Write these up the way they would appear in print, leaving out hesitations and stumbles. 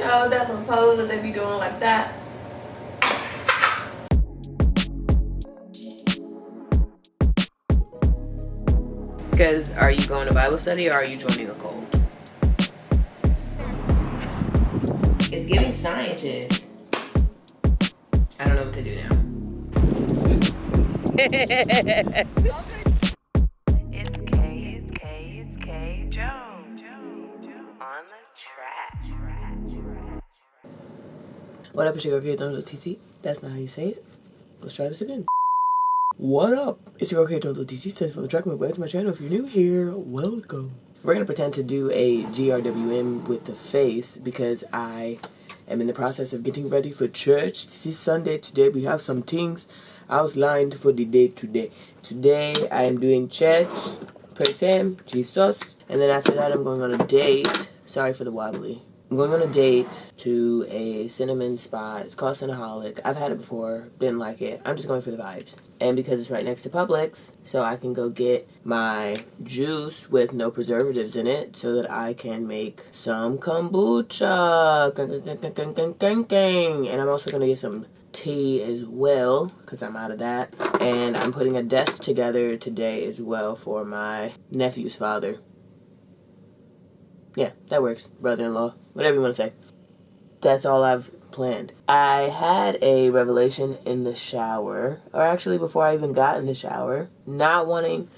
know, that little pose that they be doing like that. Because are you going to Bible study or are you joining a cult? It's giving scientist. I don't know what to do now. It's K Jones on the track. What up, it's your girl K Jones with TT. That's not how you say it. Let's try this again. What up? It's your girl K Jones with TT. Stands for the track. Welcome to my channel. If you're new here, welcome. We're gonna pretend to do a GRWM with the face because I am in the process of getting ready for church. This is Sunday today. We have some things outlined for the day today. Today I am doing church, praise him, Jesus, and then after that I'm going on a date. Sorry for the wobbly. I'm going on a date to a cinnamon spot. It's called Cinnaholic. I've had it before, didn't like it. I'm just going for the vibes. And because it's right next to Publix, so I can go get my juice with no preservatives in it so that I can make some kombucha. And I'm also going to get some tea as well because I'm out of that. And I'm putting a desk together today as well for my nephew's father. Yeah, that works. Brother-in-law. Whatever you want to say. That's all I've planned. I had a revelation in the shower, or actually before I even got in the shower, not wanting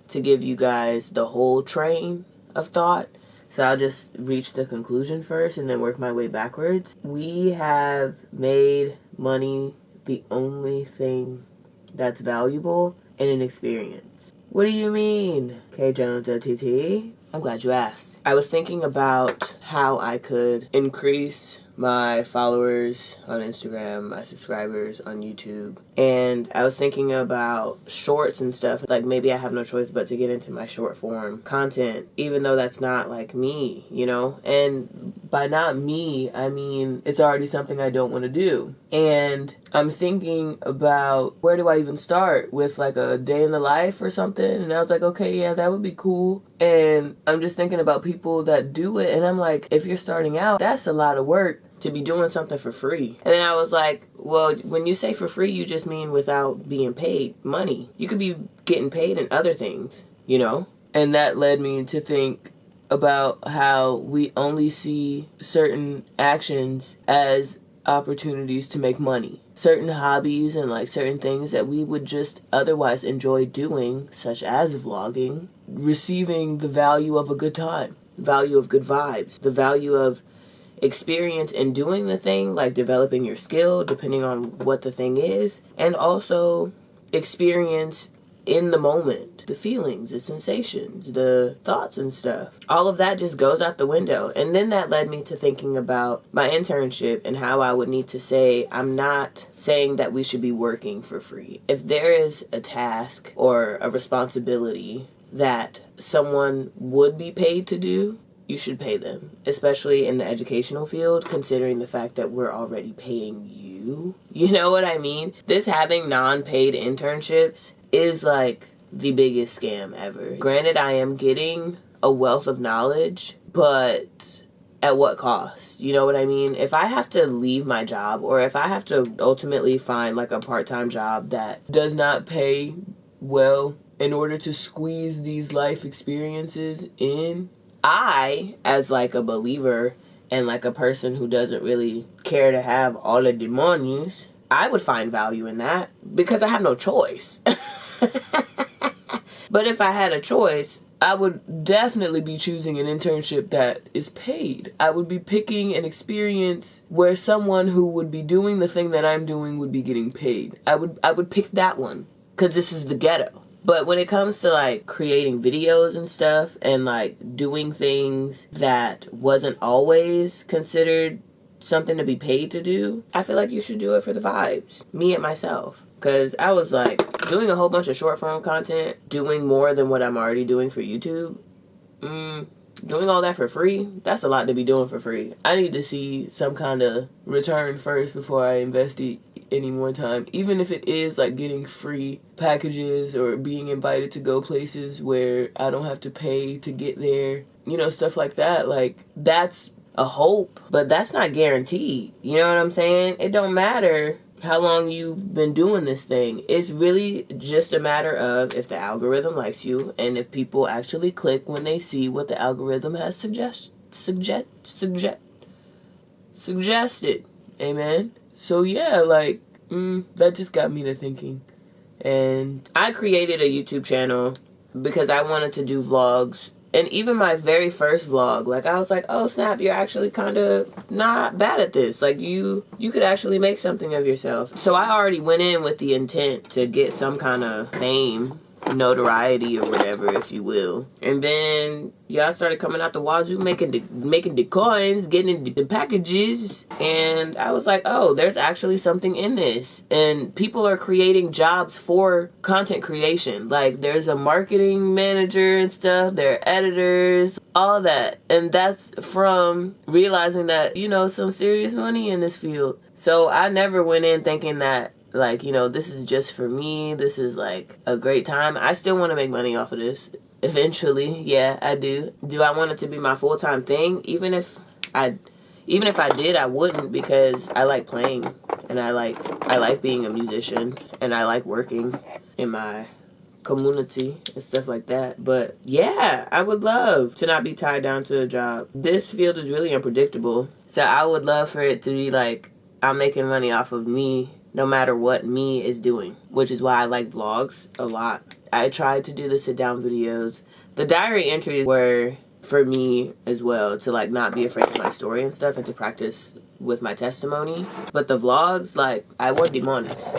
to give you guys the whole train of thought, so I'll just reach the conclusion first and then work my way backwards. We have made money the only thing that's valuable in an experience. What do you mean? K Jones TT? I'm glad you asked. I was thinking about how I could increase my followers on Instagram, my subscribers on YouTube, and I was thinking about shorts and stuff. Like maybe I have no choice but to get into my short form content, even though that's not like me, you know? And by not me, I mean it's already something I don't want to do. And I'm thinking about where do I even start with like a day in the life or something, and I was like, okay, yeah, that would be cool. And I'm just thinking about people that do it, and I'm like, if you're starting out, that's a lot of work to be doing something for free. And then I was like, well, when you say for free, you just mean without being paid money. You could be getting paid in other things, you know? And that led me to think about how we only see certain actions as opportunities to make money. Certain hobbies and like certain things that we would just otherwise enjoy doing, such as vlogging, receiving the value of a good time, value of good vibes, the value of experience in doing the thing, like developing your skill depending on what the thing is, and also experience in the moment, the feelings, the sensations, the thoughts and stuff. All of that just goes out the window. And then that led me to thinking about my internship and how I would need to say, I'm not saying that we should be working for free. If there is a task or a responsibility that someone would be paid to do, you should pay them, especially in the educational field, considering the fact that we're already paying you. You know what I mean? This having non-paid internships is like the biggest scam ever. Granted, I am getting a wealth of knowledge, but at what cost? You know what I mean? If I have to leave my job, or if I have to ultimately find like a part-time job that does not pay well in order to squeeze these life experiences in, I, as like a believer and like a person who doesn't really care to have all of the monies, I would find value in that because I have no choice. But if I had a choice, I would definitely be choosing an internship that is paid. I would be picking an experience where someone who would be doing the thing that I'm doing would be getting paid. I would pick that one because this is the ghetto. But when it comes to like creating videos and stuff and like doing things that wasn't always considered something to be paid to do, I feel like you should do it for the vibes. Me and myself. Because I was like doing a whole bunch of short form content, doing more than what I'm already doing for YouTube. Doing all that for free, that's a lot to be doing for free. I need to see some kind of return first before I invest any more time. Even if it is like getting free packages or being invited to go places where I don't have to pay to get there. You know, stuff like that. Like, that's a hope, but that's not guaranteed. You know what I'm saying? It don't matter how long you've been doing this thing. It's really just a matter of if the algorithm likes you and if people actually click when they see what the algorithm has suggested. Amen. So yeah, like that just got me to thinking. And I created a YouTube channel because I wanted to do vlogs. And even my very first vlog, like, I was like, oh snap, you're actually kind of not bad at this. Like, you could actually make something of yourself. So I already went in with the intent to get some kind of fame, notoriety, or whatever, if you will. And then y'all started coming out the wazoo, making the coins, getting the packages, and I was like, oh, there's actually something in this. And people are creating jobs for content creation. Like, there's a marketing manager and stuff, there are editors, all that. And that's from realizing that, you know, some serious money in this field. So I never went in thinking that, like, you know, this is just for me, this is like a great time. I still want to make money off of this eventually. Yeah, I do. Do I want it to be my full-time thing? Even if I did, I wouldn't, because I like playing and I like being a musician and I like working in my community and stuff like that. But yeah, I would love to not be tied down to a job. This field is really unpredictable, so I would love for it to be like I'm making money off of me no matter what me is doing, which is why I like vlogs a lot. I tried to do the sit down videos. The diary entries were for me as well, to like not be afraid of my story and stuff and to practice with my testimony. But the vlogs, like, I want demonies.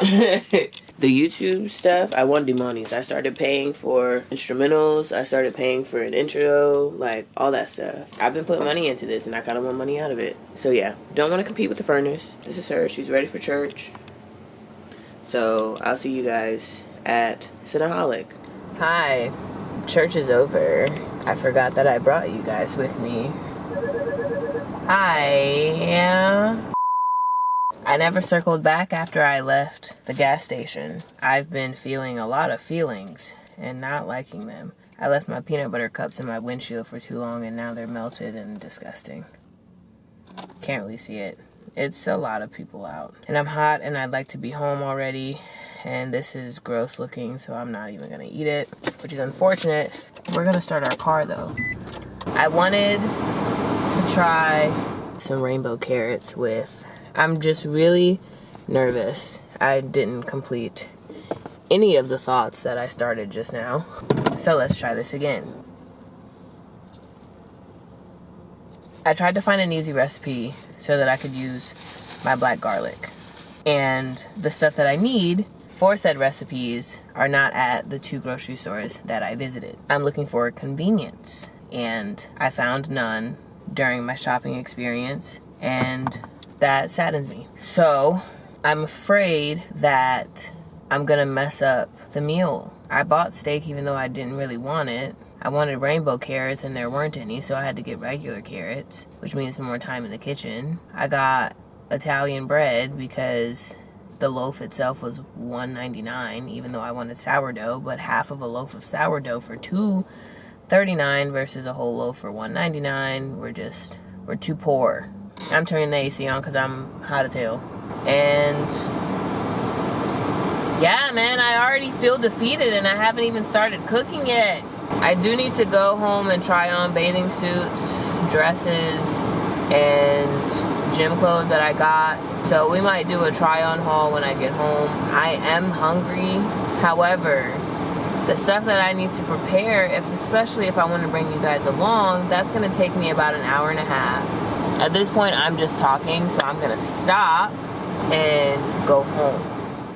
The YouTube stuff, I want demonies. I started paying for instrumentals. I started paying for an intro, like all that stuff. I've been putting money into this and I kind of want money out of it. So yeah, don't want to compete with the furnace. This is her. She's ready for church. So I'll see you guys at Cinnaholic. Hi, church is over. I forgot that I brought you guys with me. Hi. I never circled back after I left the gas station. I've been feeling a lot of feelings and not liking them. I left my peanut butter cups in my windshield for too long and now they're melted and disgusting. Can't really see it. It's a lot of people out. And I'm hot and I'd like to be home already. And this is gross looking, so I'm not even gonna eat it, which is unfortunate. We're gonna start our car though. I wanted to try some rainbow carrots with, I'm just really nervous. I didn't complete any of the thoughts that I started just now. So let's try this again. I tried to find an easy recipe so that I could use my black garlic. And the stuff that I need for said recipes are not at the 2 grocery stores that I visited. I'm looking for convenience, and I found none during my shopping experience, and that saddens me. So I'm afraid that I'm gonna mess up the meal. I bought steak even though I didn't really want it. I wanted rainbow carrots and there weren't any, so I had to get regular carrots, which means some more time in the kitchen. I got Italian bread because the loaf itself was $1.99, even though I wanted sourdough, but half of a loaf of sourdough for $2.39 versus a whole loaf for $1.99. We're too poor. I'm turning the AC on because I'm hot as hell. And yeah, man, I already feel defeated and I haven't even started cooking yet. I do need to go home and try on bathing suits, dresses, and gym clothes that I got. So we might do a try-on haul when I get home. I am hungry. However, the stuff that I need to prepare, especially if I want to bring you guys along, that's going to take me about an hour and a half. At this point, I'm just talking, so I'm going to stop and go home.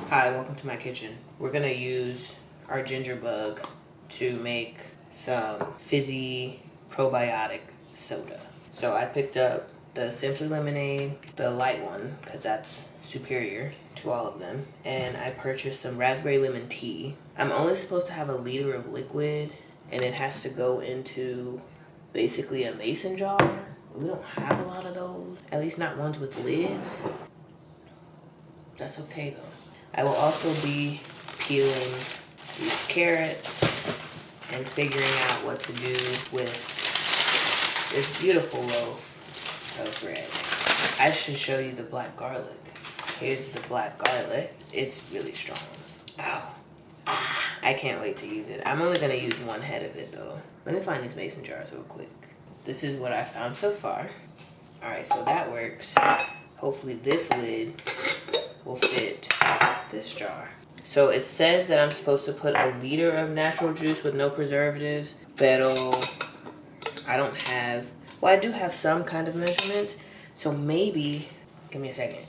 Hi, welcome to my kitchen. We're going to use our ginger bug to make some fizzy probiotic soda. So I picked up the Simply Lemonade, the light one, because that's superior to all of them. And I purchased some raspberry lemon tea. I'm only supposed to have a liter of liquid, and it has to go into basically a mason jar. We don't have a lot of those, at least not ones with lids. That's okay though. I will also be peeling these carrots and figuring out what to do with this beautiful loaf of red. I should show you the black garlic. Here's the black garlic. It's really strong. Ow. Ah, I can't wait to use it. I'm only gonna use one head of it though. Let me find these mason jars real quick. This is what I found so far. All right, so that works. Hopefully this lid will fit this jar. So it says that I'm supposed to put 1 liter of natural juice with no preservatives, pero I don't have, well, I do have some kind of measurements. So maybe, give me a second.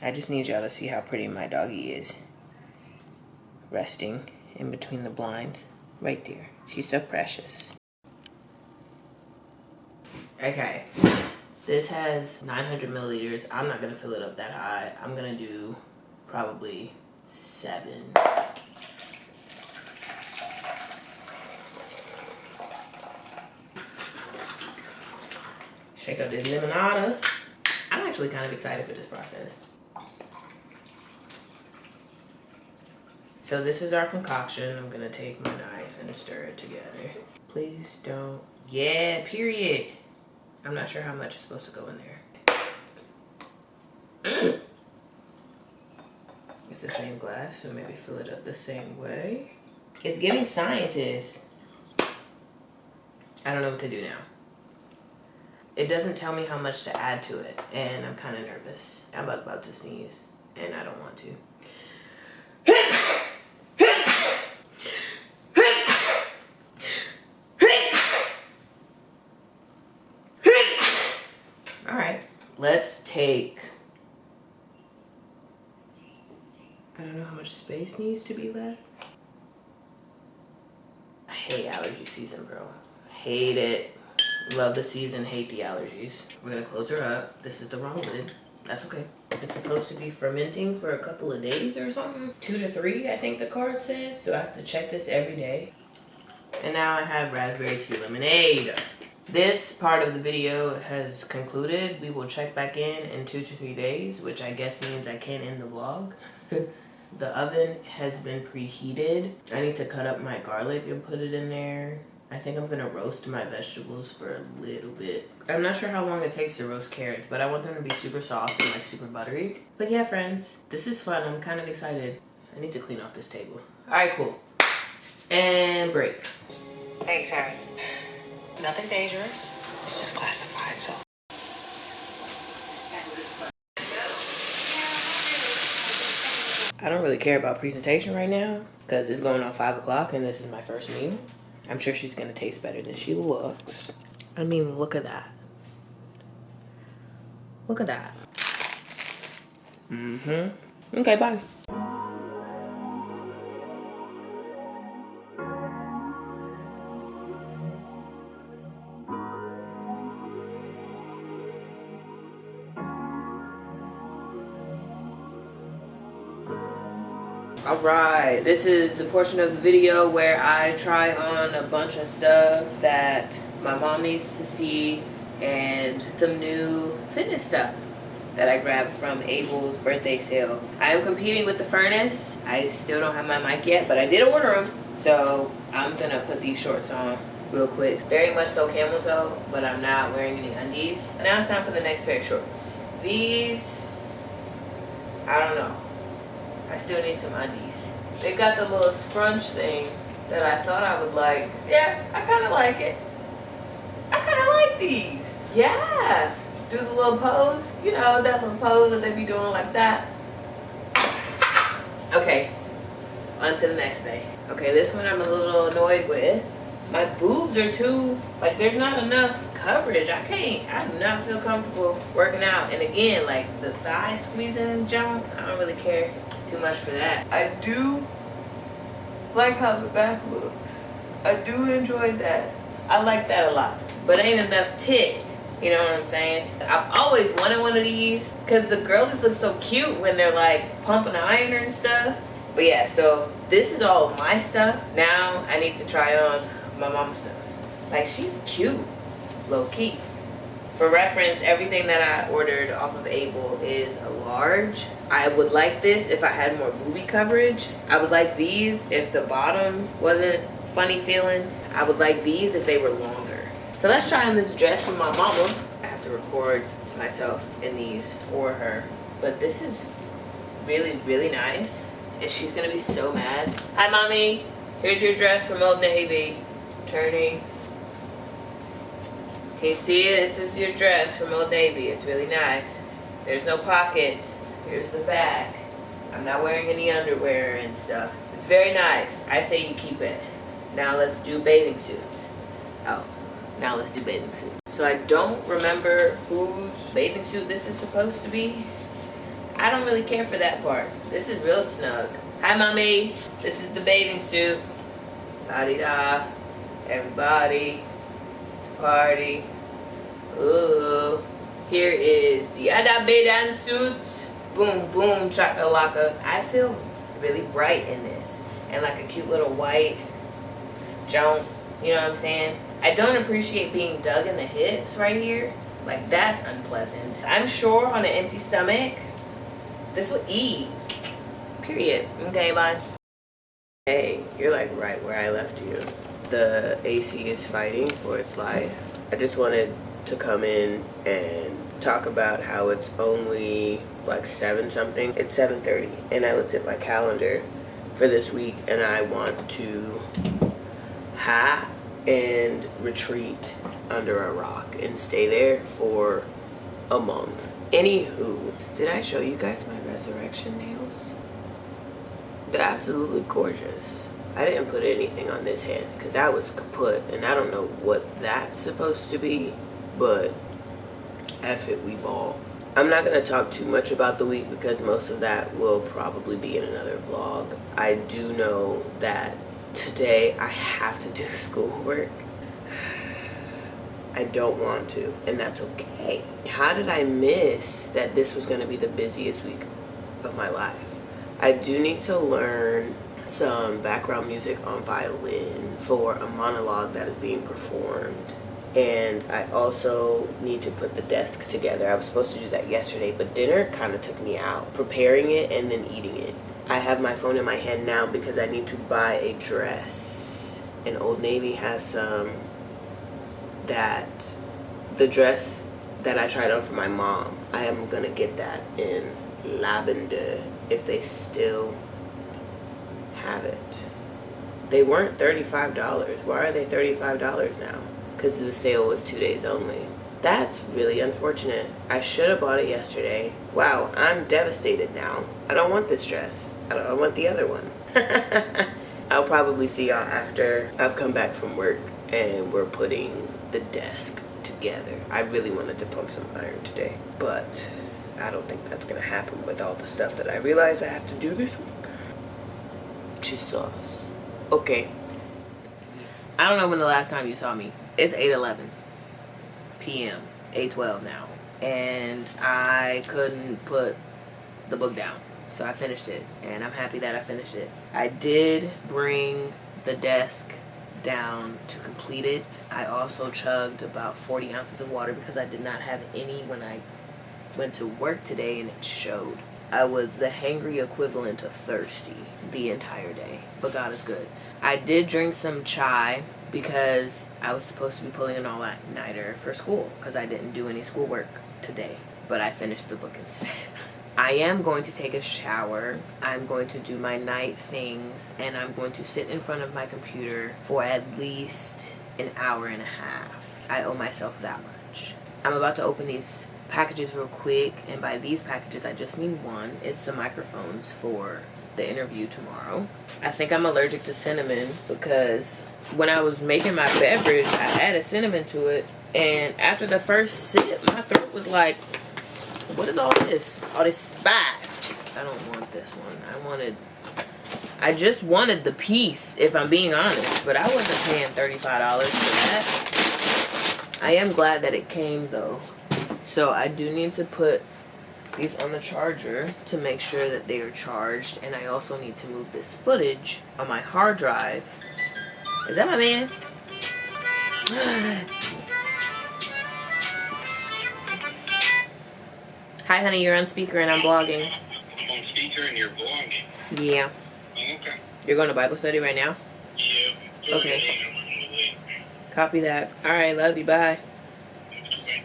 I just need y'all to see how pretty my doggy is. Resting in between the blinds, right there. She's so precious. Okay, this has 900 milliliters. I'm not gonna fill it up that high. I'm gonna do probably 7. Shake up this limonada. I'm actually kind of excited for this process. So this is our concoction. I'm gonna take my knife and stir it together. Please don't, yeah, period. I'm not sure how much is supposed to go in there. It's the same glass, so maybe fill it up the same way. It's giving scientist. I don't know what to do now. It doesn't tell me how much to add to it, and I'm kind of nervous. I'm about to sneeze, and I don't want to. All right, let's take, I don't know how much space needs to be left. I hate allergy season, bro. Hate it. Love the season, hate the allergies. We're gonna close her up. This is the wrong lid. That's okay. It's supposed to be fermenting for a couple of days or something. 2 to 3, I think the card said. So I have to check this every day. And now I have raspberry tea lemonade. This part of the video has concluded. We will check back in 2 to 3 days, which I guess means I can't end the vlog. The oven has been preheated. I need to cut up my garlic and put it in there. I think I'm gonna roast my vegetables for a little bit. I'm not sure how long it takes to roast carrots, but I want them to be super soft and like super buttery. But yeah, friends, this is fun. I'm kind of excited. I need to clean off this table. All right, cool. And break. Thanks, Harry. Nothing dangerous. It's just classified, so. I don't really care about presentation right now because it's going on 5 o'clock and this is my first meal. I'm sure she's gonna taste better than she looks. I mean, look at that. Look at that. Mm-hmm. Okay, bye. Alright, this is the portion of the video where I try on a bunch of stuff that my mom needs to see and some new fitness stuff that I grabbed from Abel's birthday sale. I am competing with the furnace. I still don't have my mic yet, but I did order them. So I'm gonna put these shorts on real quick. Very much so camel toe, but I'm not wearing any undies. Now it's time for the next pair of shorts. These, I don't know. I still need some undies. They got the little scrunch thing that I thought I would like. Yeah, I kind of like it. I kind of like these. Yeah. Do the little pose. You know, that little pose that they be doing like that. Okay. On to the next thing. Okay, this one I'm a little annoyed with. My boobs are too, like there's not enough coverage. I do not feel comfortable working out. And again, like the thigh squeezing jump, I don't really care too much for that. I do like how the back looks. I do enjoy that. I like that a lot. But ain't enough tit, you know what I'm saying? I've always wanted one of these because the girlies look so cute when they're like pumping the iron and stuff. But yeah, so this is all my stuff. Now I need to try on my mom's stuff. Like, she's cute, low key. For reference, everything that I ordered off of Able is a large. I would like this if I had more boobie coverage. I would like these if the bottom wasn't funny feeling. I would like these if they were longer. So let's try on this dress from my mama. I to record myself in these for her. But this is really, really nice. And she's gonna be so mad. Hi, Mommy. Here's your dress from Old Navy. Turning. Can you see it? This is your dress from Old Navy. It's really nice. There's no pockets. Here's the back. I'm not wearing any underwear and stuff. It's very nice. I say you keep it. Now let's do bathing suits. Oh, now let's do bathing suits. So I don't remember whose bathing suit this is supposed to be. I don't really care for that part. This is real snug. Hi, Mommy. This is the bathing suit. La-di-da. Everybody. It's a party. Ooh. Here is the Ada bathing suits. Boom, boom, chakalaka. I feel really bright in this. And like a cute little white jump. You know what I'm saying? I don't appreciate being dug in the hips right here. Like, that's unpleasant. I'm sure on an empty stomach, this would eat. Period. Okay, bye. Hey, you're like right where I left you. The AC is fighting for its life. I just wanted to come in and talk about how it's only like 7 something. It's 7:30 and I looked at my calendar for this week and I want to hide and retreat under a rock and stay there for a month. Anywho, did I show you guys my resurrection nails? They're absolutely gorgeous. I didn't put anything on this hand because that was kaput and I don't know what that's supposed to be, but F it, we ball. I'm not going to talk too much about the week because most of that will probably be in another vlog. I do know that today I have to do schoolwork. I don't want to, and that's okay. How did I miss that this was going to be the busiest week of my life? I do need to learn some background music on violin for a monologue that is being performed. And I also need to put the desks together. I was supposed to do that yesterday, but dinner kind of took me out. Preparing it and then eating it. I have my phone in my hand now because I need to buy a dress. And Old Navy has some that, the dress that I tried on for my mom. I am gonna get that in lavender if they still have it. They weren't $35. Why are they $35 now? Because the sale was 2 days only. That's really unfortunate. I should have bought it yesterday. Wow, I'm devastated now. I don't want this dress. I want the other one. I'll probably see y'all after I've come back from work and we're putting the desk together. I really wanted to pump some iron today, but I don't think that's gonna happen with all the stuff that I realize I have to do this week. Cheese sauce. Okay. I don't know when the last time you saw me. It's 8:11 p.m. 8:12 now. And I couldn't put the book down. So I finished it. And I'm happy that I finished it. I did bring the desk down to complete it. I also chugged about 40 ounces of water because I did not have any when I went to work today, and it showed. I was the hangry equivalent of thirsty the entire day. But God is good. I did drink some chai because I was supposed to be pulling an all-nighter for school because I didn't do any schoolwork today, but I finished the book instead. I am going to take a shower. I'm going to do my night things, and I'm going to sit in front of my computer for at least an hour and a half. I owe myself that much. I'm about to open these packages real quick, and by these packages I just mean one. It's the microphones for the interview tomorrow. I think I'm allergic to cinnamon because when I was making my beverage, I added cinnamon to it, and after the first sip, my throat was like, what is all this? All this spice. I don't want this one. I just wanted the piece, if I'm being honest, but I wasn't paying $35 for that. I am glad that it came though. So I do need to put these on the charger to make sure that they are charged, and I also need to move this footage on my hard drive. Is that my man? Hi honey, you're on speaker and I'm vlogging. On speaker and you're vlogging? Yeah. Oh, okay. You're going to Bible study right now? Yeah. Okay. Copy that. Alright, love you, bye. Okay.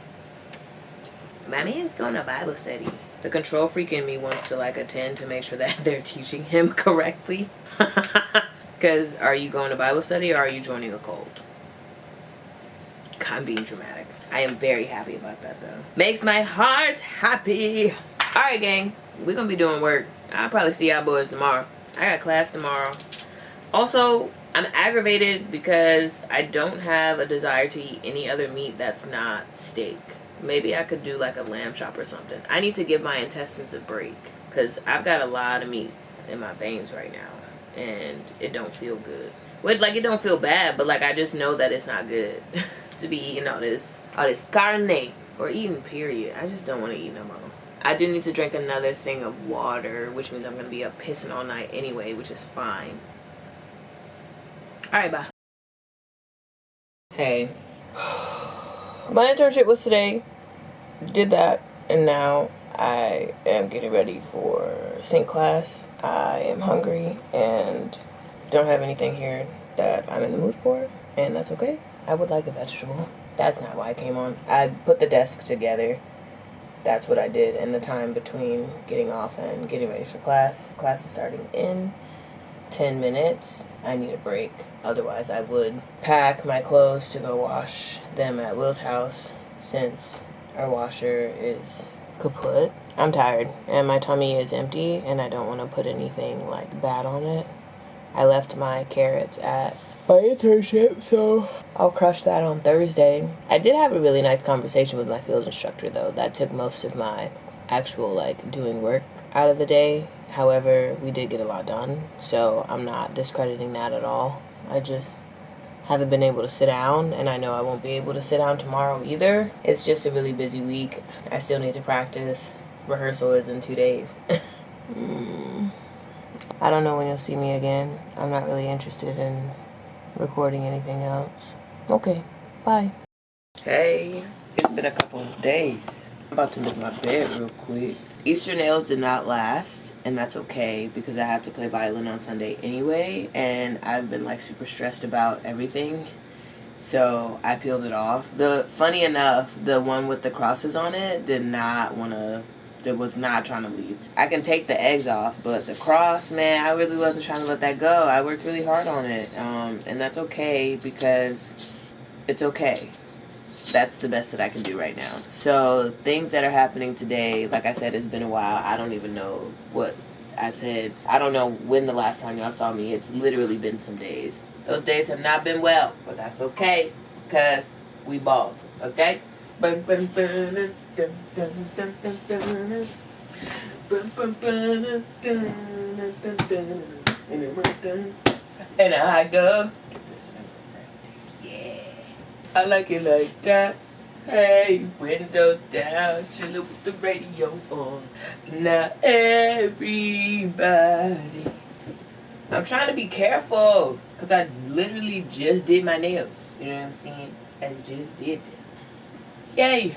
My man's going to Bible study. The control freak in me wants to like attend to make sure that they're teaching him correctly. Because are you going to Bible study or are you joining a cult? I'm being dramatic. I am very happy about that though. Makes my heart happy. Alright gang, we're gonna be doing work. I'll probably see y'all boys tomorrow. I got class tomorrow. Also, I'm aggravated because I don't have a desire to eat any other meat that's not steak. Maybe I could do like a lamb chop or something. I need to give my intestines a break because I've got a lot of meat in my veins right now and it don't feel good. Well, like it don't feel bad, but like I just know that it's not good to be eating all this carne or eating period. I just don't want to eat no more. I do need to drink another thing of water, which means I'm going to be up pissing all night anyway, which is fine. Alright, bye. Hey. My internship was today. Did that. And now I am getting ready for sync class. I am hungry and don't have anything here that I'm in the mood for. And that's okay. I would like a vegetable. That's not why I came on. I put the desk together. That's what I did in the time between getting off and getting ready for class. Class is starting in 10 minutes. I need a break. Otherwise, I would pack my clothes to go wash them at Will's house since our washer is kaput. I'm tired and my tummy is empty and I don't want to put anything like bad on it. I left my carrots at my internship, so I'll crush that on Thursday. I did have a really nice conversation with my field instructor though. That took most of my actual like doing work out of the day. However, we did get a lot done, so I'm not discrediting that at all. I just haven't been able to sit down, and I know I won't be able to sit down tomorrow either. It's just a really busy week. I still need to practice. Rehearsal is in 2 days. I don't know when you'll see me again. I'm not really interested in recording anything else. Okay, bye. Hey, it's been a couple of days. I'm about to make my bed real quick. Easter nails did not last, and that's okay because I have to play violin on Sunday anyway, and I've been like super stressed about everything, so I peeled it off. Funny enough, the one with the crosses on it was not trying to leave. I can take the eggs off, but the cross, man, I really wasn't trying to let that go. I worked really hard on it, and that's okay because it's okay. That's the best that I can do right now. So things that are happening today, like I said, it's been a while. I don't even know what I said. I don't know when the last time y'all saw me. It's literally been some days. Those days have not been well, but that's okay because we balled, okay? And I go, yeah, I like it like that. Hey, windows down, chillin' with the radio on. Now everybody. I'm trying to be careful because I literally just did my nails. You know what I'm saying? I just did them. Yay!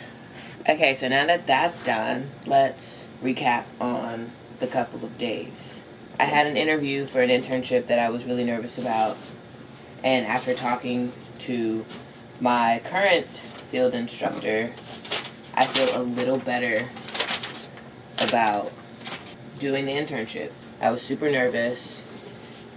Okay, so now that that's done, let's recap on the couple of days. I had an interview for an internship that I was really nervous about, and after talking to my current field instructor, I feel a little better about doing the internship. I was super nervous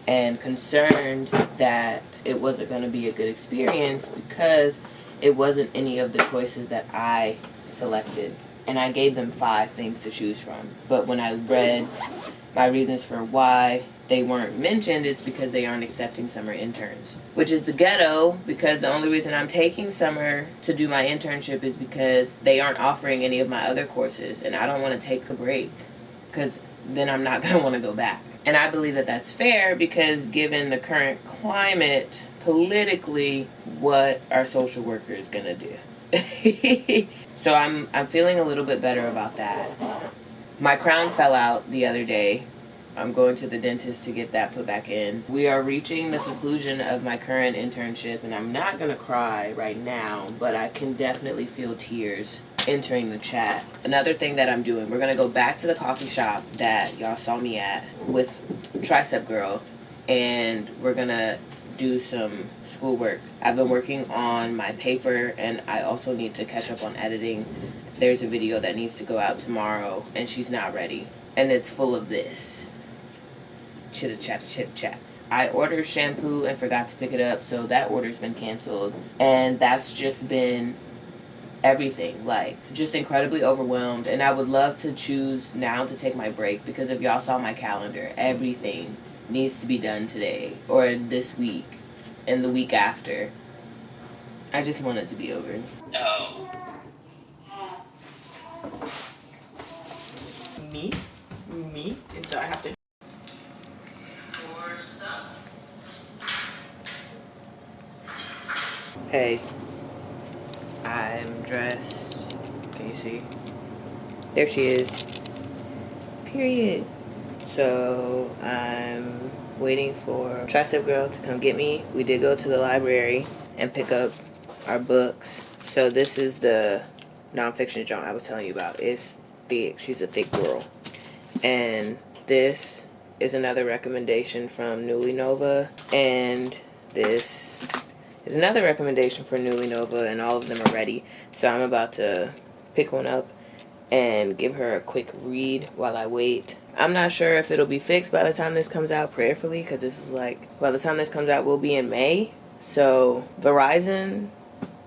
and concerned that it wasn't going to be a good experience because it wasn't any of the choices that I selected. And I gave them 5 things to choose from. But when I read my reasons for why they weren't mentioned, it's because they aren't accepting summer interns. Which is the ghetto, because the only reason I'm taking summer to do my internship is because they aren't offering any of my other courses. And I don't want to take the break, because then I'm not going to want to go back. And I believe that that's fair because given the current climate, politically, what are social workers gonna do? So I'm feeling a little bit better about that. My crown fell out the other day. I'm going to the dentist to get that put back in. We are reaching the conclusion of my current internship, and I'm not gonna cry right now, but I can definitely feel tears entering the chat. Another thing that I'm doing, we're gonna go back to the coffee shop that y'all saw me at with Tricep Girl, and we're gonna do some schoolwork. I've been working on my paper, and I also need to catch up on editing there's a video that needs to go out tomorrow and she's not ready. And it's full of this. Chitter chatter, chitter chat. I ordered shampoo and forgot to pick it up, so that order's been canceled. And that's just been everything. Like, just incredibly overwhelmed. And I would love to choose now to take my break, because if y'all saw my calendar, everything needs to be done today or this week and the week after. I just want it to be over. Oh. Me, and so I have to. More stuff. Hey, I'm dressed. Can you see? There she is. Period. So I'm waiting for Tricep Girl to come get me. We did go to the library and pick up our books. So this is the nonfiction joint I was telling you about. It's thick. She's a thick girl. And this is another recommendation from Newly Nova. And this is another recommendation for Newly Nova, and all of them are ready. So I'm about to pick one up and give her a quick read while I wait. I'm not sure if it'll be fixed by the time this comes out, prayerfully, because this is like, by the time this comes out, we'll be in May. So Verizon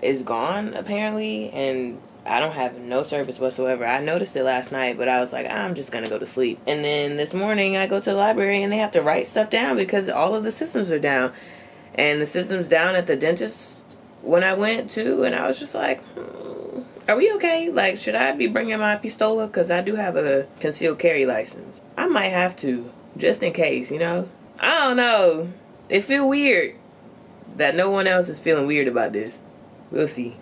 is gone, apparently, and I don't have no service whatsoever. I noticed it last night, but I was like, I'm just gonna go to sleep. And then this morning, I go to the library, and they have to write stuff down because all of the systems are down. And the system's down at the dentist when I went to, and I was just like, are we okay? Like, should I be bringing my pistola? Because I do have a concealed carry license. I might have to, just in case, you know? I don't know. It feel weird that no one else is feeling weird about this. We'll see.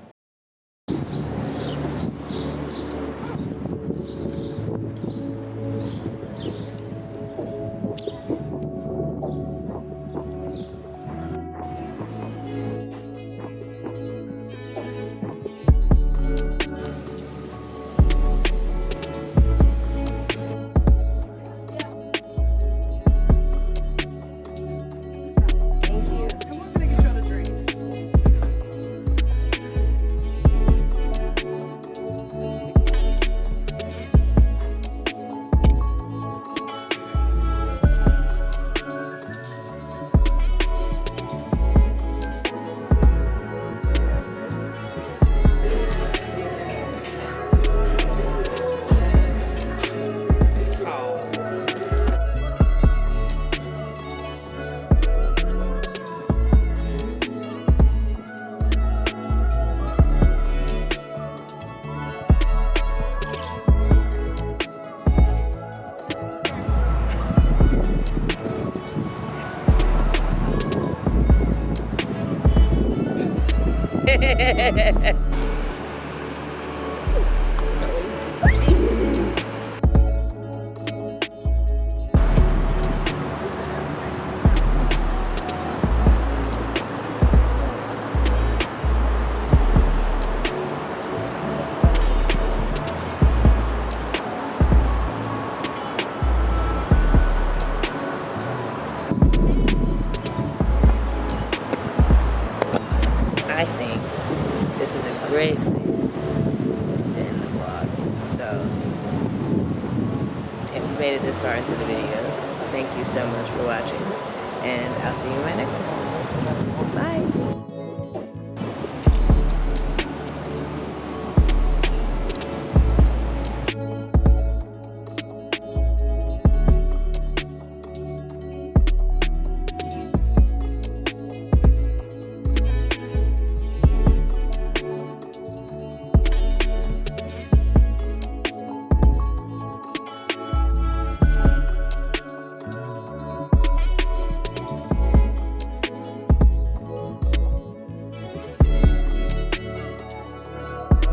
I think this is a great place to end the vlog. So, if you made it this far into the video, thank you so much for watching, and I'll see you in my next one. Bye!